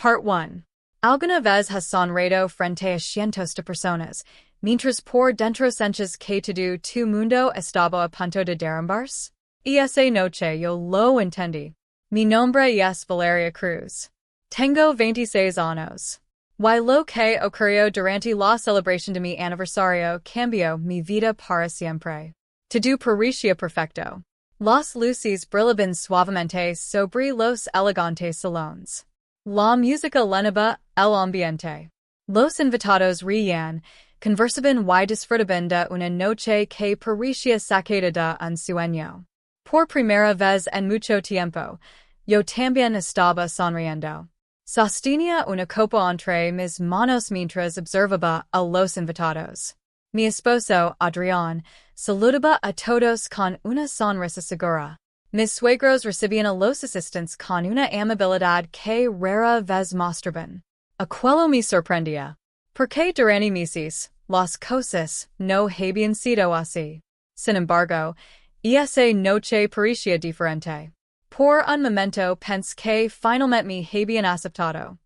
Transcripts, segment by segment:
Part 1. Alguna vez has sonreído frente a cientos de personas, mientras por dentro senches que todo tu mundo estaba a punto de derrumbarse? Y esa noche yo lo entendí. Mi nombre es Valeria Cruz. Tengo 26 años. Y lo que ocurrió durante la celebración de mi aniversario cambió mi vida para siempre. Todo parecía perfecto. Las luces brillaban suavemente sobre los elegantes salones. La música llenaba el ambiente. Los invitados reían, conversaban y disfrutaban de una noche que parecía sacada de un sueño. Por primera vez en mucho tiempo, yo también estaba sonriendo. Sostenía una copa entre mis manos mientras observaba a los invitados. Mi esposo, Adrián, saludaba a todos con una sonrisa segura. Mis suegros recibían a los asistentes con una amabilidad que rara vez mostraban. Aquello me sorprendía. Porque durante meses, las cosas no habían sido así. Sin embargo, esa noche parecía diferente. Por un momento pensé que finalmente me habían aceptado.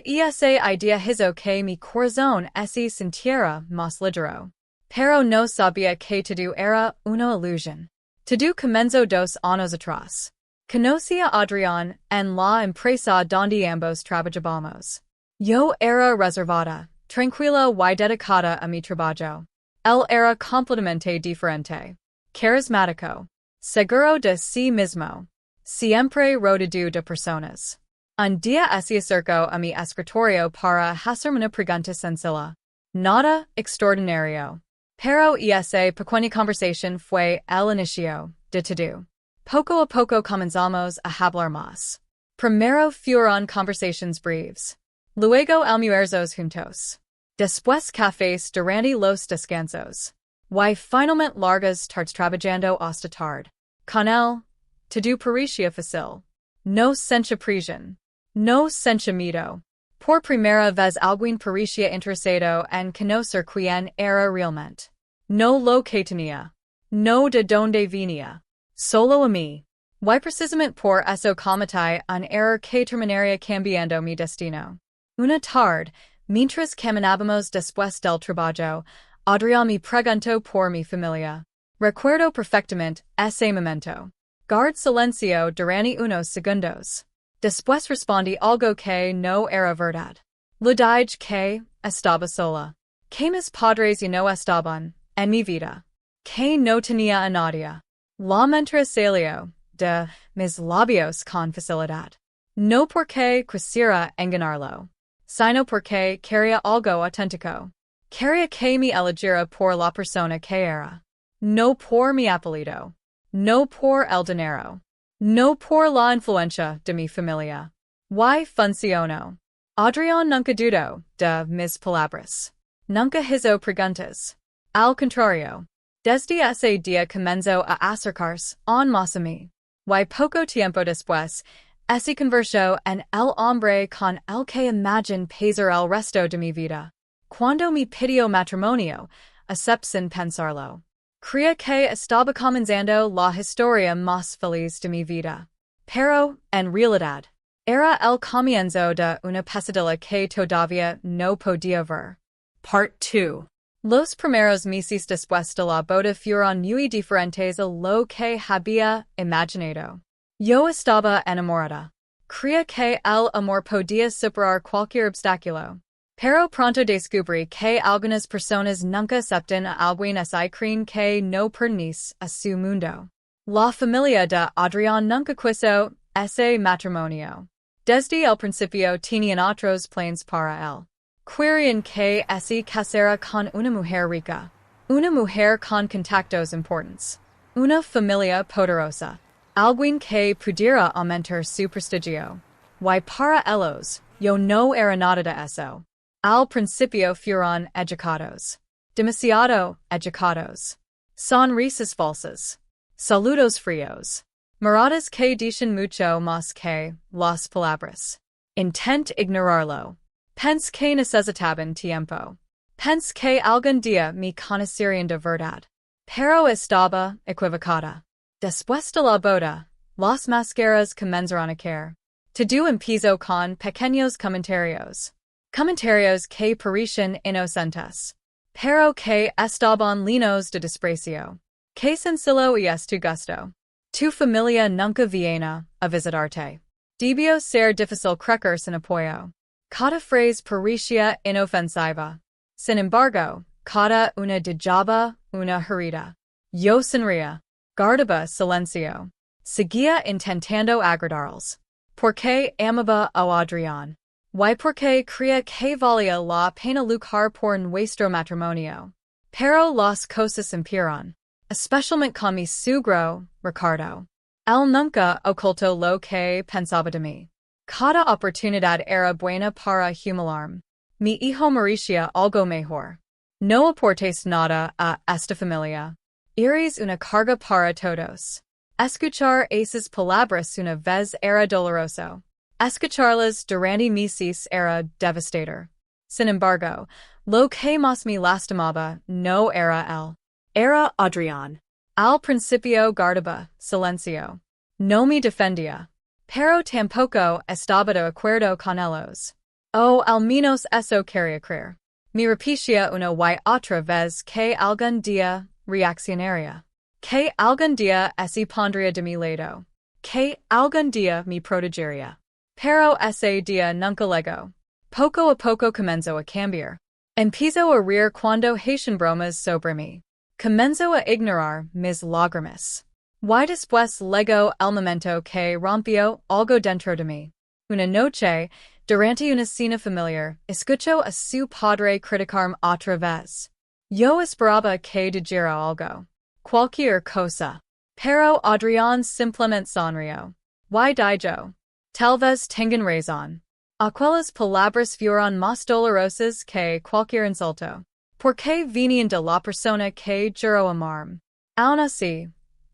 Y esa idea hizo que mi corazón se sintiera más ligero. Pero no sabía que todo era una ilusión. Todo comenzó 2 años atrás. Conocí a Adrián en la empresa donde ambos trabajábamos. Yo era reservada, tranquila y dedicada a mi trabajo. Él era completamente diferente. Carismático. Seguro de sí mismo. Siempre rodeado de personas. Un día se acercó a mi escritorio para hacerme una pregunta sencilla. Nada extraordinario. Pero esa pequeña conversación fue el inicio de todo. Poco a poco comenzamos a hablar más. Primero fueron conversaciones breves. Luego almuerzos juntos. Después cafés durante los descansos. Y finalmente largas tardes trabajando hasta tarde. Con él, todo parecía fácil. No sentía presión. No sentía miedo. Por primera vez alguien parecía interesado en conocer quién era realmente. No lo que tenía. No de dónde venía. Solo a mí. Y precisamente por eso cometí un error que terminaría cambiando mi destino. Una tarde, mientras caminábamos después del trabajo, Adrián me preguntó por mi familia. Recuerdo perfectamente ese momento. Guard silencio durante unos segundos. Después respondí algo que no era verdad. Le dije que estaba sola. Que mis padres y no estaban en mi vida. Que no tenía a nadie. La mentira salió de mis labios con facilidad. No porque quisiera engañarlo, sino porque quería algo auténtico. Quería que me eligiera por la persona que era. No por mi apellido. No por el dinero. No por la influencia de mi familia. Y funcionó. Adrián nunca dudó de mis palabras. Nunca hizo preguntas. Al contrario. Desde ese día comenzó a acercarse aún más a mí. Y poco tiempo después, se convirtió en el hombre con el que imagine pasar el resto de mi vida. Cuando me pidió matrimonio, acepté sin pensarlo. Creía que estaba comenzando la historia más feliz de mi vida. Pero, en realidad, era el comienzo de una pesadilla que todavía no podía ver. Part 2. Los primeros meses después de la boda fueron muy diferentes a lo que había imaginado. Yo estaba enamorada. Creía que el amor podía superar cualquier obstáculo. Pero pronto descubrí que algunas personas nunca aceptan a alguien así creen que no pertenece a su mundo. La familia de Adrián nunca quiso ese matrimonio. Desde el principio tenían otros planes para él. Querían que se casara con una mujer rica. Una mujer con contactos importantes. Una familia poderosa. Alguien que pudiera aumentar su prestigio. Y para ellos, yo no era nada de eso. Al principio fueron educados. Demasiado educados. Sonrisas falsas. Saludos fríos. Miradas que dicen mucho más que las palabras. Intent ignorarlo. Pensé que necesitaban tiempo. Pensé que algún día me conocerían de verdad. Pero estaba equivocada. Después de la boda, las máscaras comenzaron a caer. To do empiezo con pequeños comentarios. Comentarios que parecen inocentes, pero que estaban llenos de desprecio. Que sencillo y es tu gusto. Tu familia nunca viene a visitarte. Debió ser difícil crecer sin apoyo. Cada frase parecía inofensiva. Sin embargo, cada una dejaba una herida. Yo sonría. Guardaba silencio. Seguía intentando agradarles. Porque amaba a Adrián. Y porque creía que valía la pena luchar por nuestro matrimonio. Pero las cosas empeoran. Especialmente con mi suegro, Ricardo. Él nunca ocultó lo que pensaba de mí. Cada oportunidad era buena para humillarme. Mi hijo merecía algo mejor. No aportes nada a esta familia. Eres una carga para todos. Escuchar esas palabras una vez era doloroso. Escucharlas durante meses era devastador. Sin embargo, lo que más me lastimaba no era él. Era Adrián. Al principio guardaba silencio. No me defendía. Pero tampoco estaba de acuerdo con ellos. O al menos eso quería creer. Me repetía una y otra vez que algún día reaccionaría. Que algún día se pondría de mi lado. Que algún día me protegería. Pero ese día nunca llegó. Poco a poco comenzó a cambiar. Empezó a reír cuando hacían bromas sobre mí. Comenzó a ignorar mis lágrimas. Y después llegó el momento que rompió algo dentro de mí. Una noche, durante una cena familiar, escuchó a su padre criticarme otra vez. Yo esperaba que dijera algo. Cualquier cosa. Pero Adrián simplemente sonrió. Y dijo. Tal vez tengan razón. Aquellas palabras fueron más dolorosas que cualquier insulto. Porque venían de la persona que juró amarme. Aún así,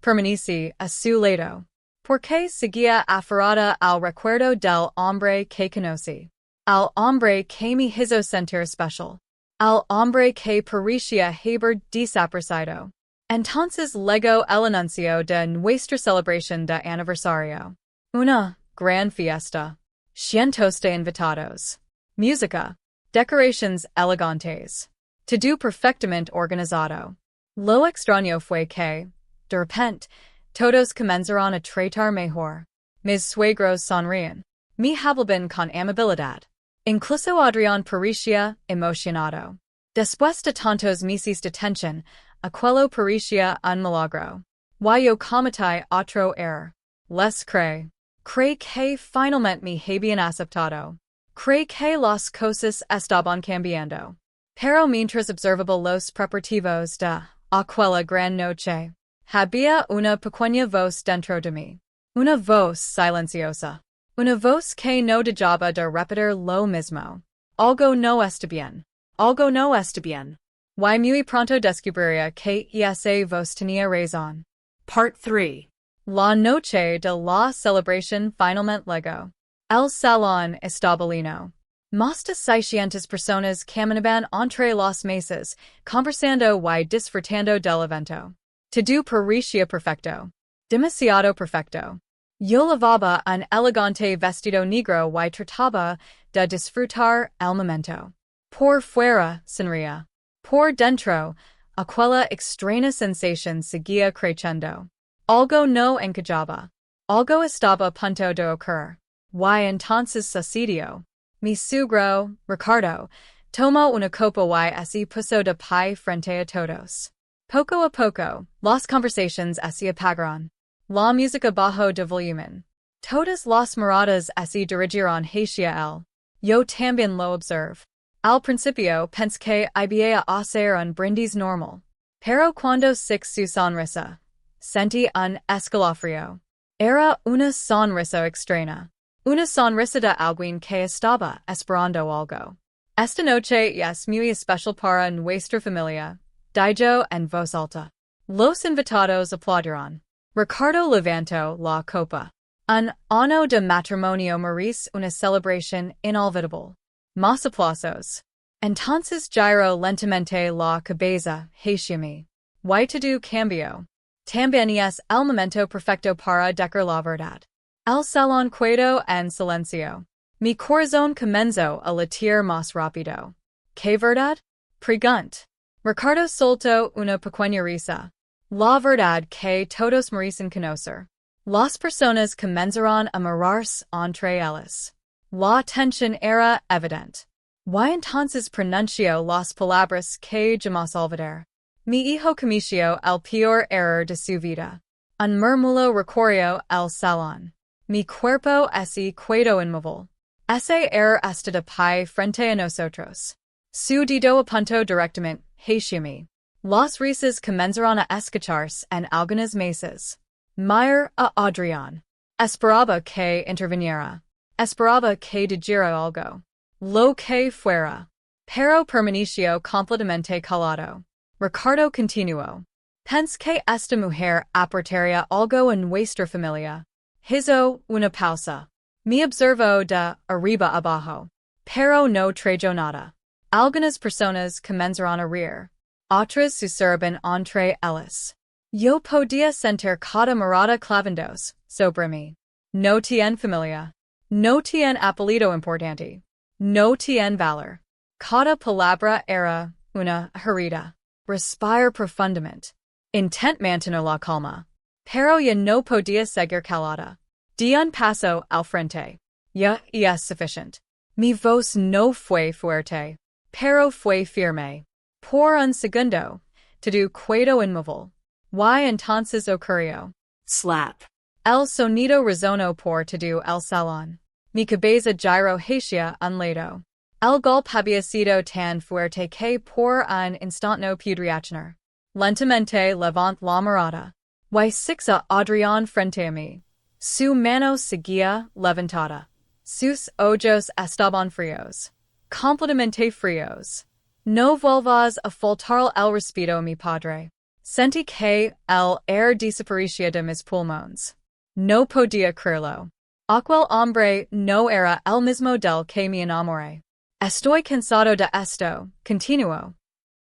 permanecí a su lado. Porque seguía aferrada al recuerdo del hombre que conocí. Al hombre que me hizo sentir especial. Al hombre que parecía haber desaparecido. Entonces llegó el anuncio de nuestra celebración de aniversario. Una gran fiesta. Cientos de invitados. Música. Decorations elegantes. Todo perfectamente organizado. Lo extraño fue que, de repente, todos comenzaron a tratar mejor. Mis suegros sonrían. Me hablaban con amabilidad. Incluso Adrián parecía emocionado. Después de tantos meses de tensión, aquello parecía un milagro. Y yo cometí otro error. Les creí que finalmente me habían aceptado. Creí que las cosas estaban cambiando. Pero mientras observaba los preparativos de aquella gran noche, había una pequeña voz dentro de mí. Una voz silenciosa. Una voz que no dejaba de repetir lo mismo. Algo no está bien. Algo no está bien. Y muy pronto descubriría que esa voz tenía razón. Part 3. La noche de la celebración finalmente llegó. El salón estaba lleno. Más de 600 personas caminaban entre las mesas, conversando y disfrutando del evento. Todo parecía perfecto. Demasiado perfecto. Yo llevaba un elegante vestido negro y trataba de disfrutar el momento. Por fuera, sonría. Por dentro, aquella extraña sensación seguía creciendo. Algo no encajaba. Algo estaba a punto de ocurrir. Y entonces sucedió. Mi suegro, Ricardo, tomó una copa y se puso de pie frente a todos. Poco a poco, las conversaciones se apagaron. La música bajó de volumen. Todas las miradas se dirigieron hacia él. Yo también lo observé. Al principio pensé que había a hacer un brindis normal. Pero cuando se su sonrisa, sentí un escalofrío. Era una sonrisa extraña. Una sonrisa de alguien que estaba esperando algo. Esta noche es muy especial para nuestra familia, dijo en voz alta. Los invitados aplaudieron. Ricardo levantó la copa. Un año de matrimonio merece una celebración inolvidable. Más aplausos. Entonces giró lentamente la cabeza hacia mí. Y todo cambió. También es el momento perfecto para decir la verdad. El salón quedo en silencio. Mi corazón comenzó a latir más rápido. ¿Qué verdad? Pregunt. Ricardo soltó una pequeña risa. La verdad que todos merecen conocer. Las personas comenzaron a mirarse entre ellas. La tensión era evidente. ¿Why entonces pronunció las palabras que jamás olvidar? Mi hijo cometió el peor error de su vida. Un murmullo recorrió el salón. Mi cuerpo se quedó inmóvil. Ese error está de pie frente a nosotros. Su dedo apuntó directamente hacia mí. Las risas comenzaron a escucharse en algunas mesas. Mir a Adrián. Esperaba que interviniera. Esperaba que dijera algo. Lo que fuera. Pero permaneció completamente calado. Ricardo continuó. Pense que esta mujer aportaría algo en nuestra familia. Hizo una pausa. Me observó de arriba abajo. Pero no trayó nada. Algunas personas comenzaron a reír. Otras susurraban entre ellas. Yo podía sentir cada mirada clavándose sobre mí. No tiene familia. No tiene apellido importante. No tiene valor. Cada palabra era una herida. Respire profundamente. Intent mantener la calma. Pero ya no podía seguir calada. Di un paso al frente. Ya es suficiente. Mi voz no fue fuerte. Pero fue firme. Por un segundo, todo quedó inmóvil. ¿Why entonces ocurrió? Slap. El sonido resonó por todo el salón. Mi cabeza giró hacia un lado. El golpe había sido tan fuerte que por un instante no pude reaccionar. Lentamente levant la mirada. ¿Why sixa Adrián frente a mí? Su mano seguía levantada. Sus ojos estaban fríos. Completamente fríos. No vuelvas a faltar el respeto, mi padre. Sentí que el aire desaparecía de mis pulmones. No podía creerlo. Aquel hombre no era el mismo del que me enamoré. Estoy cansado de esto, continuó.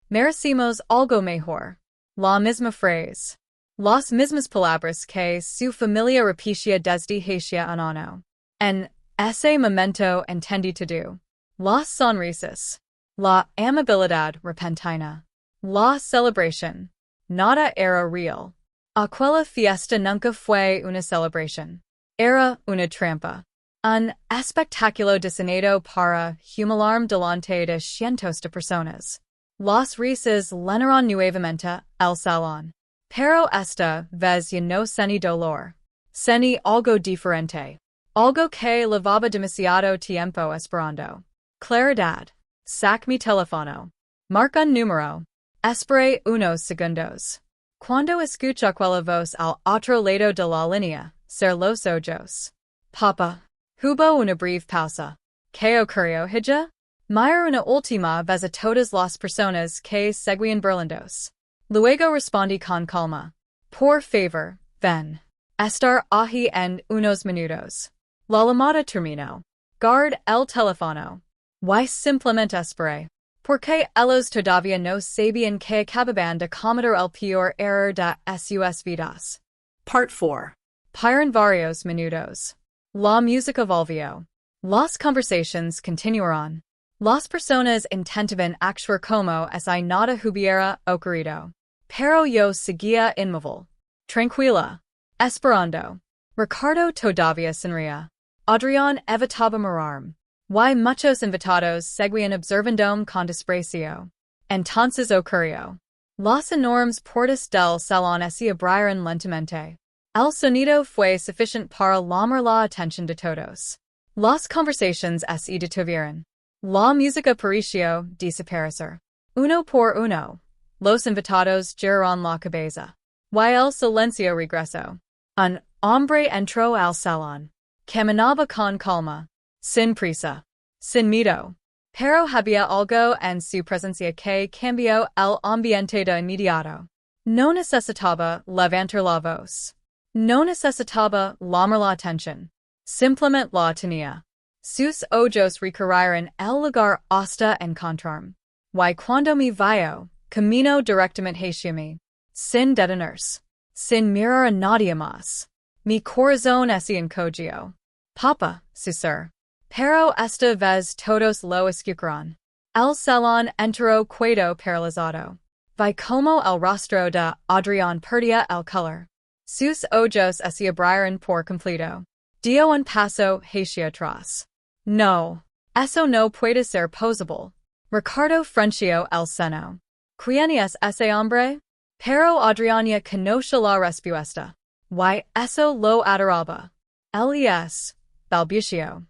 Merecimos algo mejor. La misma frase. Las mismas palabras que su familia repetía desde hacía un año. En ese momento entendí todo. Las sonrisas. La amabilidad repentina. La celebración. Nada era real. Aquella fiesta nunca fue una celebración. Era una trampa. Un espectáculo diseñado para humillar delante de cientos de personas. Las risas llenaron nuevamente el salón. Pero esta vez ya no sentí dolor. Sentí algo diferente. Algo que llevaba demasiado tiempo esperando. Claridad. Sac mi teléfono. Marca un número. Esperé unos segundos. Cuando escuché aquella voz al otro lado de la línea, cerré los ojos. Papa. Hubo una breve pausa. ¿Qué ocurrió, hija? Mira una última vez a todas las personas que seguían burlándose. Luego respondí con calma. Por favor, ven. Estar aquí en unos minutos. La llamada terminó. Guard el teléfono. Why simplemente esperé. Porque ellos todavía no sabían que acababan de cometer el peor error de sus vidas. Part 4. Pasaron varios minutos. La música volvió. Las conversaciones continuaron. Las personas intentaban actuar como si nada hubiera ocurrido. Pero yo seguía inmóvil. Tranquila. Esperando. Ricardo todavía sonría. Adrián evitaba mirarme. Why muchos invitados seguían observando con desprecio. Entonces ocurrió. Las enormes puertas del salón se abrieron lentamente. El sonido fue suficiente para llamar la atención de todos. Las conversaciones se detuvieron. La música pareció desaparecer. Uno por uno. Los invitados giraron la cabeza. Why el silencio regresó. Un hombre entró al salón. Caminaba con calma. Sin prisa. Sin miedo. Pero había algo en su presencia que cambió el ambiente de inmediato. No necesitaba levantar la voz. No necesitaba llamar la atención. Simplemente la tenía. Sus ojos recorrieron el lugar hasta encontrarme. Why cuando me vio, camino directamente hacia mí. Sin detenerse. Sin mirar a nadie más. Mi corazón ese encogio. Papa, susur. Pero esta vez todos lo escucharon. El salón entero quedó paralizado. Vi como el rostro de Adrián perdía el color. Sus ojos se abrieron por completo. Dio un paso hacia atrás. No. Eso no puede ser posible. Ricardo frunció el seno. ¿Quién es ese hombre? Pero Adriana conoce la respuesta. Why eso lo adoraba. Él es, balbució.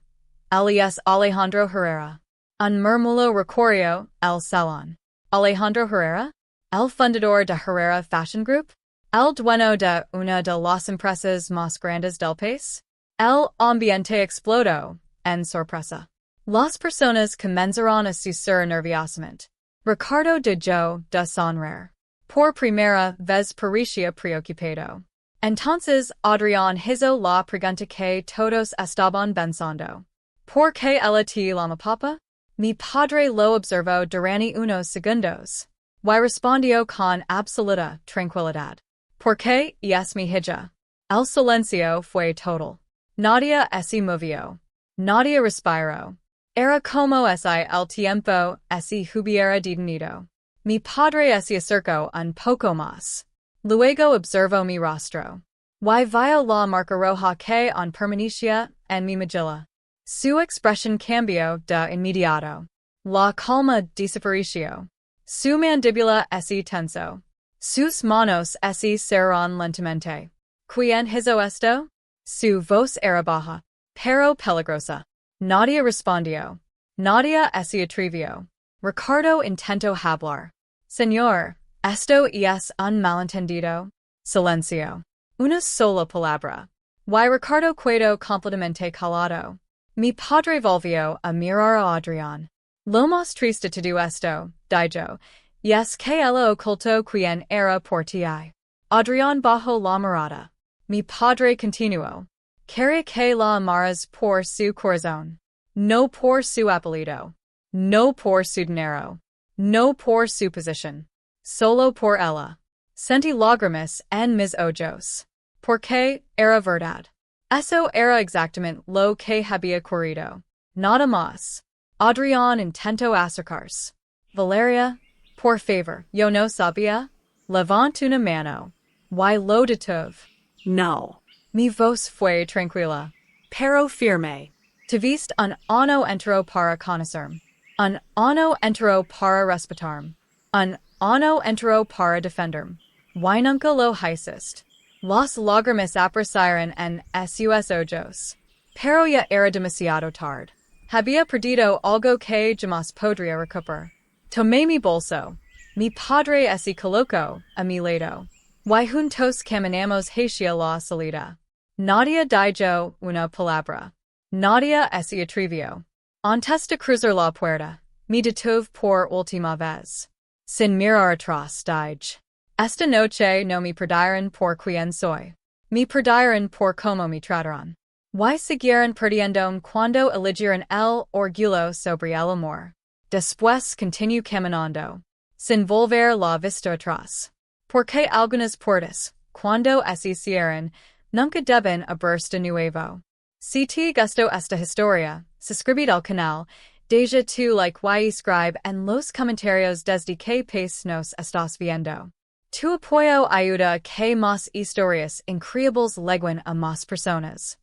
Él es Alejandro Herrera. Un murmullo recorrió el salón. Alejandro Herrera? El fundador de Herrera Fashion Group? El dueño de una de las empresas más grandes del país? El ambiente explotó, en sorpresa. Las personas comenzaron a susur nerviosamente. Ricardo dejó de sonreír. Por primera vez parecía preocupado. Entonces Adrián hizo la pregunta que todos estaban pensando. ¿Por qué ella te llama papa? Mi padre lo observó durante unos segundos. Y respondió con absoluta tranquilidad. ¿Por qué es mi hija? El silencio fue total. Nadie se movió. Nadie respiró. Era como si el tiempo se hubiera detenido. Mi padre se acercó un poco más. Luego observó mi rostro. Y vio la marca roja que permanecía en mi mejilla. Su expresión cambió de inmediato. La calma desapareció. Su mandíbula se tensó. Sus manos se cerraron lentamente. ¿Quién hizo esto? Su voz era baja, pero peligrosa. Nadie respondió. Nadie se atrevió. Ricardo intentó hablar. Señor, esto es un malentendido. Silencio. Una sola palabra. Y Ricardo quedó completamente calado. Mi padre volvió a mirar a Adrián. Lo más triste de todo esto, dijo, es que él ocultó quién era por ti. Adrián bajó la mirada. Mi padre continuó. Quería que la amaras por su corazón. No por su apellido. No por su dinero. No por su posición. Solo por ella. Sentí lágrimas en mis ojos. Porque era verdad. Eso era exactamente lo que había ocurrido. Nada más. Adrián intentó acercarse. Valeria, por favor, yo no sabía. Levant una mano. Y lo detuve. No. Mi voz fue tranquila. Pero firme. Tuviste un ano entero para conocerme. Un ano entero para respetarme. Un ano entero para defenderme. Y nunca lo hiciste. Las lágrimas aparecieron en sus ojos. Pero ya era demasiado tarde. Había perdido algo que jamás podría recuperar. Tomé mi bolso. Mi padre se colocó a mi lado. Y juntos caminamos hacia la salida. Nadie dijo una palabra. Nadie se atrevió. Antes de cruzar la puerta, me detuve por última vez. Sin mirar atrás dije. Esta noche no me perdieron por quién soy. Me perdieron por cómo me trataron. Y siguieron perdiéndome cuando eligieron el orgullo sobre el amor. Después continué caminando. Sin volver la vista atrás. Porque algunas puertas, cuando se cierran, nunca deben abrirse de nuevo. Si te gustó esta historia, suscríbete al canal, deja tu like y escribe en los comentarios desde qué país nos estás viendo. Tu apoyo ayuda a que más historias increíbles lleguen a más personas.